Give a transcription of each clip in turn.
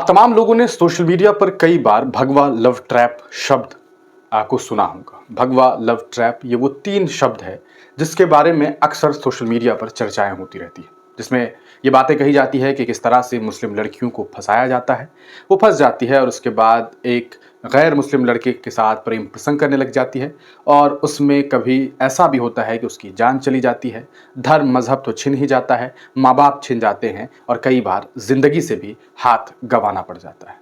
आप तमाम लोगों ने सोशल मीडिया पर कई बार भगवा लव ट्रैप शब्द को सुना होगा। भगवा लव ट्रैप ये वो 3 शब्द है जिसके बारे में अक्सर सोशल मीडिया पर चर्चाएं होती रहती हैं, जिसमें ये बातें कही जाती है कि किस तरह से मुस्लिम लड़कियों को फंसाया जाता है, वो फंस जाती है और उसके बाद एक गैर मुस्लिम लड़के के साथ प्रेम प्रसंग करने लग जाती है। और उसमें कभी ऐसा भी होता है कि उसकी जान चली जाती है, धर्म मजहब तो छिन ही जाता है, माँ बाप छिन जाते हैं और कई बार जिंदगी से भी हाथ गंवाना पड़ जाता है।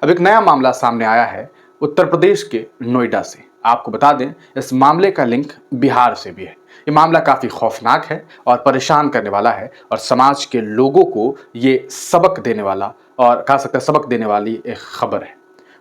अब एक नया मामला सामने आया है उत्तर प्रदेश के नोएडा से। आपको बता दें, इस मामले का लिंक बिहार से भी है। ये मामला काफ़ी खौफनाक है और परेशान करने वाला है और समाज के लोगों को ये सबक देने वाला और कह सकते हैं सबक देने वाली एक खबर है।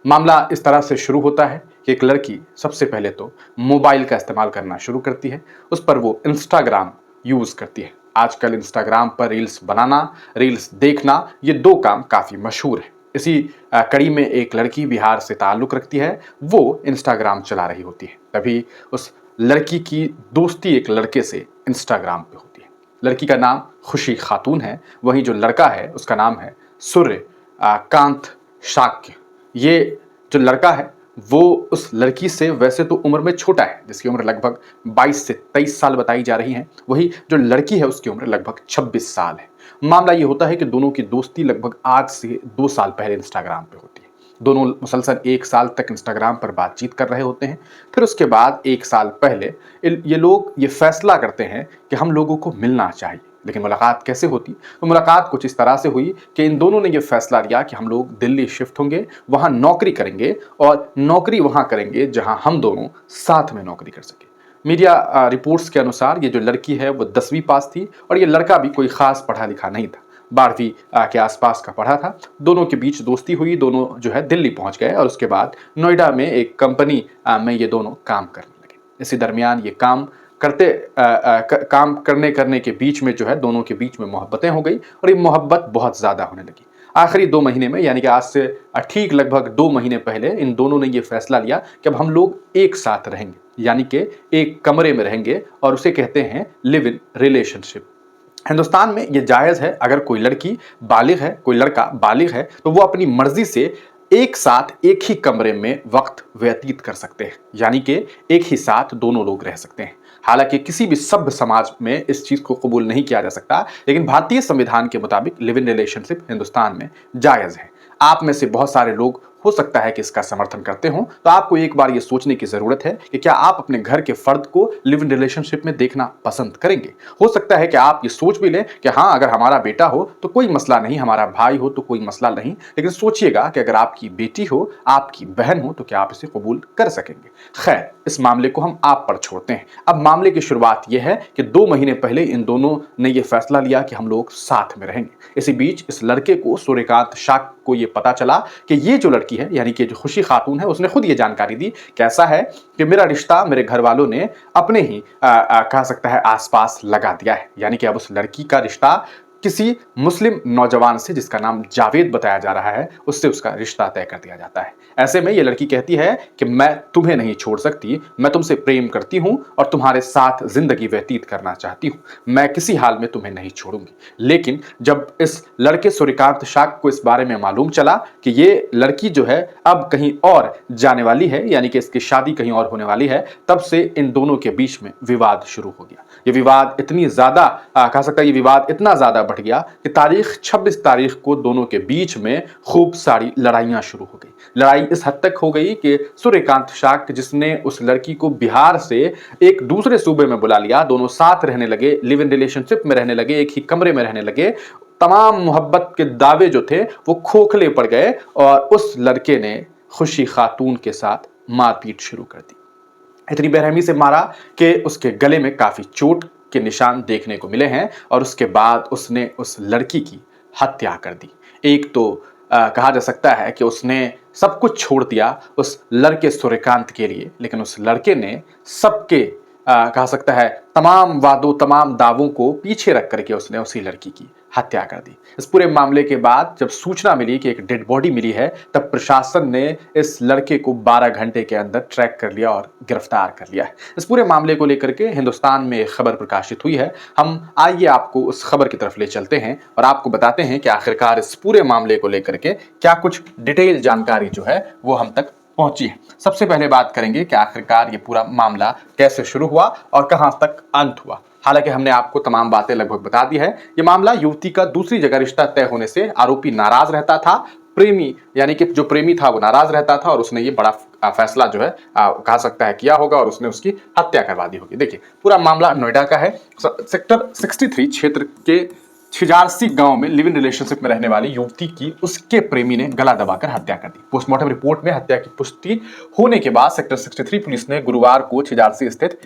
मामला इस तरह से शुरू होता है कि एक लड़की सबसे पहले तो मोबाइल का इस्तेमाल करना शुरू करती है। उस पर वो इंस्टाग्राम यूज़ करती है। आजकल इंस्टाग्राम पर रील्स बनाना, रील्स देखना, ये 2 काम काफ़ी मशहूर है। इसी कड़ी में एक लड़की बिहार से ताल्लुक़ रखती है, वो इंस्टाग्राम चला रही होती है। तभी उस लड़की की दोस्ती एक लड़के से इंस्टाग्राम पे होती है। लड़की का नाम खुशी खातून है, वहीं जो लड़का है उसका नाम है सूर्य कांत शाक्य। ये जो लड़का है वो उस लड़की से वैसे तो उम्र में छोटा है, जिसकी उम्र लगभग 22 से 23 साल बताई जा रही है। वही जो लड़की है उसकी उम्र लगभग 26 साल है। मामला ये होता है कि दोनों की दोस्ती लगभग आज से 2 साल पहले इंस्टाग्राम पे होती है। दोनों मुसलसल 1 साल तक इंस्टाग्राम पर बातचीत कर रहे होते हैं। फिर उसके बाद 1 साल पहले ये लोग ये फैसला करते हैं कि हम लोगों को मिलना चाहिए। लेकिन मुलाकात कैसे होती? तो मुलाकात कुछ इस तरह से हुई कि इन दोनों ने ये फैसला लिया कि हम लोग दिल्ली शिफ्ट होंगे, वहाँ नौकरी करेंगे और नौकरी वहाँ करेंगे जहाँ हम दोनों साथ में नौकरी कर सकें। मीडिया रिपोर्ट्स के अनुसार ये जो लड़की है वो 10वीं पास थी और ये लड़का भी कोई खास पढ़ा लिखा नहीं था, 12वीं के आसपास का पढ़ा था। दोनों के बीच दोस्ती हुई, दोनों जो है दिल्ली पहुंच गए और उसके बाद नोएडा में एक कंपनी में ये दोनों काम करने लगे। इसी दरमियान ये काम काम करने के बीच में जो है दोनों के बीच में मोहब्बतें हो गई और ये मोहब्बत बहुत ज़्यादा होने लगी। आखिरी 2 महीने में, यानी कि आज से ठीक लगभग 2 महीने पहले इन दोनों ने ये फैसला लिया कि अब हम लोग एक साथ रहेंगे, यानी कि एक कमरे में रहेंगे और उसे कहते हैं लिव इन रिलेशनशिप। हिंदुस्तान में ये जायज़ है, अगर कोई लड़की बालिग है, कोई लड़का बालिग है, तो वो अपनी मर्जी से एक साथ एक ही कमरे में वक्त व्यतीत कर सकते हैं, यानी कि एक ही साथ दोनों लोग रह सकते हैं। हालांकि किसी भी सभ्य समाज में इस चीज़ को कबूल नहीं किया जा सकता, लेकिन भारतीय संविधान के मुताबिक लिव इन रिलेशनशिप हिंदुस्तान में जायज़ है। आप में से बहुत सारे लोग हो सकता है कि इसका समर्थन करते हों, तो आपको एक बार ये सोचने की ज़रूरत है कि क्या आप अपने घर के फर्द को लिव इन रिलेशनशिप में देखना पसंद करेंगे। हो सकता है कि आप ये सोच भी लें कि हाँ, अगर हमारा बेटा हो तो कोई मसला नहीं, हमारा भाई हो तो कोई मसला नहीं, लेकिन सोचिएगा कि अगर आपकी बेटी हो, आपकी बहन हो, तो क्या आप इसे कबूल कर सकेंगे। खैर, इस मामले को हम आप पर छोड़ते हैं। अब मामले की शुरुआत यह है कि 2 महीने पहले इन दोनों ने यह फैसला लिया कि हम लोग साथ में रहेंगे। इसी बीच इस लड़के को, सूर्यकांत शाक्य को ये पता चला कि ये जो लड़की है, यानी कि जो खुशी खातून है, उसने खुद ये जानकारी दी कि ऐसा है कि मेरा रिश्ता मेरे घर वालों ने अपने ही कह सकता है आसपास लगा दिया है। यानी कि अब उस लड़की का रिश्ता किसी मुस्लिम नौजवान से, जिसका नाम जावेद बताया जा रहा है, उससे उसका रिश्ता तय कर दिया जाता है। ऐसे में ये लड़की कहती है कि मैं तुम्हें नहीं छोड़ सकती, मैं तुमसे प्रेम करती हूं और तुम्हारे साथ जिंदगी व्यतीत करना चाहती हूं, मैं किसी हाल में तुम्हें नहीं छोड़ूंगी। लेकिन जब इस लड़के सूर्यकांत शाक्य को इस बारे में मालूम चला कि ये लड़की जो है अब कहीं और जाने वाली है, यानी कि इसकी शादी कहीं और होने वाली है, तब से इन दोनों के बीच में विवाद शुरू हो गया। ये विवाद इतनी ज्यादा कह सकता है, ये विवाद इतना ज्यादा बढ़ गया कि 26 तारीख को दोनों के बीच में खूब सारी लड़ाइयां शुरू हो गई। लड़ाई इस हद तक हो गई कि सूर्यकांत शाक्य, जिसने उस लड़की को बिहार से एक दूसरे सूबे में बुला लिया, दोनों साथ रहने लगे, लिव इन रिलेशनशिप में रहने लगे, एक ही कमरे में रहने लगे। तमाम मोहब्बत के दावे जो थे वो खोखले पड़ गए और उस लड़के ने खुशी खातून के साथ मारपीट शुरू कर दी। इतनी बेरहमी से मारा कि उसके गले में काफी चोट के निशान देखने को मिले हैं और उसके बाद उसने उस लड़की की हत्या कर दी। एक तो कहा जा सकता है कि उसने सब कुछ छोड़ दिया उस लड़के सूर्यकांत के लिए, लेकिन उस लड़के ने सबके कहा सकता है तमाम वादों, तमाम दावों को पीछे रख करके उसने उसी लड़की की हत्या कर दी। इस पूरे मामले के बाद जब सूचना मिली कि एक डेड बॉडी मिली है, तब प्रशासन ने इस लड़के को 12 घंटे के अंदर ट्रैक कर लिया और गिरफ्तार कर लिया है। इस पूरे मामले को लेकर के हिंदुस्तान में एक खबर प्रकाशित हुई है। हम आइए आपको उस खबर की तरफ ले चलते हैं और आपको बताते हैं कि आखिरकार इस पूरे मामले को लेकर के क्या कुछ डिटेल जानकारी जो है वो हम तक पहुंची है। सबसे पहले बात करेंगे कि आखिरकार ये पूरा मामला कैसे शुरू हुआ और कहां तक अंत हुआ। हालांकि हमने आपको तमाम बातें लगभग बता दी है। ये मामला युवती का दूसरी जगह रिश्ता तय होने से आरोपी नाराज रहता था। प्रेमी यानी कि जो प्रेमी था वो नाराज रहता था और उसने ये बड़ा फैसला जो है कहा सकता है किया होगा और उसने उसकी हत्या करवा दी होगी। देखिए पूरा मामला नोएडा का है। सेक्टर 63 क्षेत्र के छिजारसी गांव में लिव इन रिलेशनशिप में रहने वाली युवती की उसके प्रेमी ने गला दबाकर हत्या कर दी। पोस्टमार्टम रिपोर्ट में हत्या की पुष्टि होने के बाद सेक्टर 63 पुलिस ने गुरुवार को छिजारसी स्थित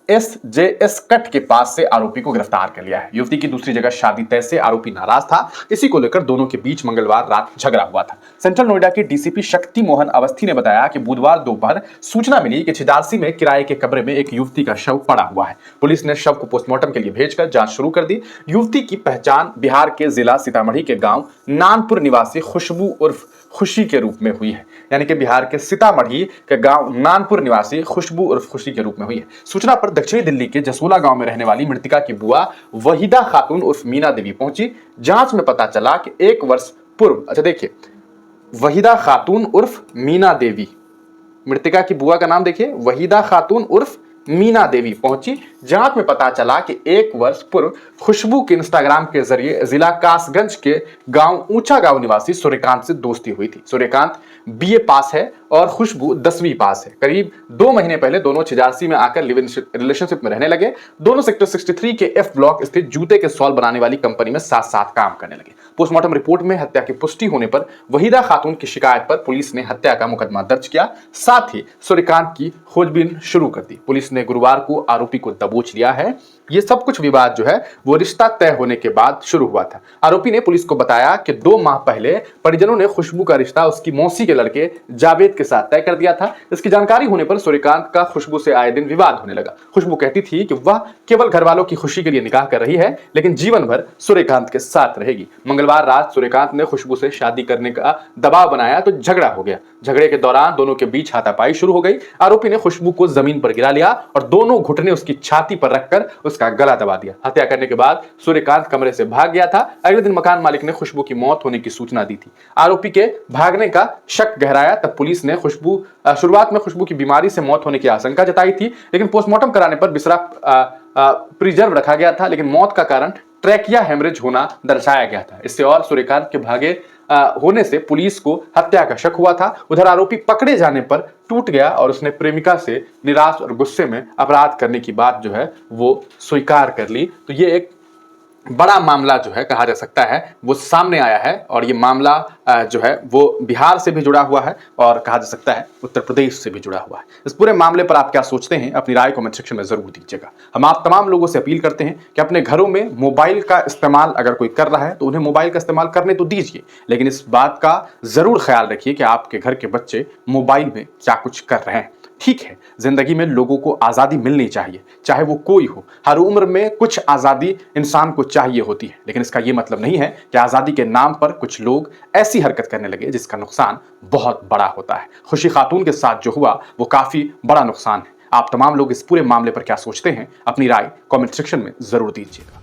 SJS कट के पास से आरोपी को गिरफ्तार कर लिया है। युवती की दूसरी जगह शादी तय से आरोपी नाराज था। इसी को लेकर दोनों के बीच मंगलवार रात झगड़ा हुआ था। सेंट्रल नोएडा के डीसीपी शक्ति मोहन अवस्थी ने बताया कि बुधवार दोपहर सूचना मिली कि छिजारसी में किराए के कमरे में एक युवती का शव पड़ा हुआ है। पुलिस ने शव को पोस्टमार्टम के लिए भेजकर जांच शुरू कर दी। युवती की पहचान बिहार के जिला सीतामढ़ी के गांव नानपुर निवासी खुशबू उर्फ खुशी के रूप में हुई है। यानी कि बिहार के सीतामढ़ी के गांव नानपुर निवासी खुशबू उर्फ खुशी के रूप में हुई है। सूचना पर दक्षिणी दिल्ली के जसोला गांव में रहने वाली मृतका की बुआ वहीदा खातून उर्फ मीना देवी पहुंची। जांच में पता चला कि 1 वर्ष पूर्व, अच्छा देखिए, वहीदा खातून उर्फ मीना देवी, मृतका की बुआ का नाम देखिए, वहीदा खातून उर्फ मीना देवी पहुंची। जांच में पता चला कि 1 वर्ष पूर्व खुशबू के इंस्टाग्राम के जरिए जिला कासगंज के गांव ऊंचा गांव निवासी सूर्यकांत से दोस्ती हुई थी। सूर्यकांत BA पास है और खुशबू 10वीं पास है। करीब 2 महीने पहले दोनों छिजारसी में आकर लिव इन रिलेशनशिप में रहने लगे। दोनों सेक्टर 63 के F ब्लॉक स्थित जूते के सॉल बनाने वाली कंपनी में साथ साथ काम करने लगे। पोस्टमार्टम रिपोर्ट में हत्या की पुष्टि होने पर वहीदा खातून की शिकायत पर पुलिस ने हत्या का मुकदमा दर्ज किया। साथ ही सूर्यकांत की खोजबीन शुरू कर दी। पुलिस ने गुरुवार को आरोपी को दबोच लिया है। ये सब कुछ विवाद जो है वो रिश्ता तय होने के बाद शुरू हुआ था। आरोपी ने पुलिस को बताया कि 2 माह पहले परिजनों ने खुशबू का रिश्ता उसकी मौसी के लड़के जावेद के साथ तय कर दिया था। इसकी जानकारी होने पर सूर्यकांत का खुशबू से आए दिन विवाद होने लगा। खुशबू कहती थी कि वह केवल घर वालों की खुशी के लिए निकाह कर रही है, लेकिन जीवन भर सूर्यकांत के साथ रहेगी। मंगलवार रात सूर्यकांत ने खुशबू से शादी करने का दबाव बनाया तो झगड़ा हो गया। झगड़े के दौरान दोनों के बीच हाथापाई शुरू हो गई। आरोपी ने खुशबू को जमीन पर गिरा लिया और दोनों घुटने उसकी छाती पर रखकर उसका गला दबा दिया। हत्या करने के बाद सूर्यकांत कमरे से भाग गया था। अगले दिन मकान मालिक ने खुशबू की मौत होने की सूचना दी थी। आरोपी के भागने का शक गहराया तब पुलिस ने शुरुआत में खुशबू की बीमारी से मौत होने की आशंका जताई थी, लेकिन पोस्टमार्टम कराने पर बिसरा प्रिजर्व रखा गया था, लेकिन मौत का कारण ट्रैकिया हेमरेज होना दर्शाया गया था। इससे और सूर्यकांत के भागे होने से पुलिस को हत्या का शक हुआ था। उधर आरोपी पकड़े जाने पर टूट गया और उसने प्रेमिका से निराश और गुस्से में अपराध करने की बात जो है वो स्वीकार कर ली। तो ये एक बड़ा मामला जो है कहा जा सकता है वो सामने आया है और ये मामला जो है वो बिहार से भी जुड़ा हुआ है और कहा जा सकता है उत्तर प्रदेश से भी जुड़ा हुआ है। इस पूरे मामले पर आप क्या सोचते हैं, अपनी राय कमेंट सेक्शन में जरूर दीजिएगा। हम आप तमाम लोगों से अपील करते हैं कि अपने घरों में मोबाइल का इस्तेमाल अगर कोई कर रहा है तो उन्हें मोबाइल का इस्तेमाल करने तो दीजिए, लेकिन इस बात का जरूर ख्याल रखिए कि आपके घर के बच्चे मोबाइल में क्या कुछ कर रहे हैं। ठीक है, जिंदगी में लोगों को आजादी मिलनी चाहिए, चाहे वो कोई हो। हर उम्र में कुछ आजादी इंसान को चाहिए होती है, लेकिन इसका ये मतलब नहीं है कि आजादी के नाम पर कुछ लोग ऐसी हरकत करने लगे जिसका नुकसान बहुत बड़ा होता है। खुशी खातून के साथ जो हुआ वो काफी बड़ा नुकसान है। आप तमाम लोग इस पूरे मामले पर क्या सोचते हैं, अपनी राय कमेंट सेक्शन में जरूर दीजिएगा।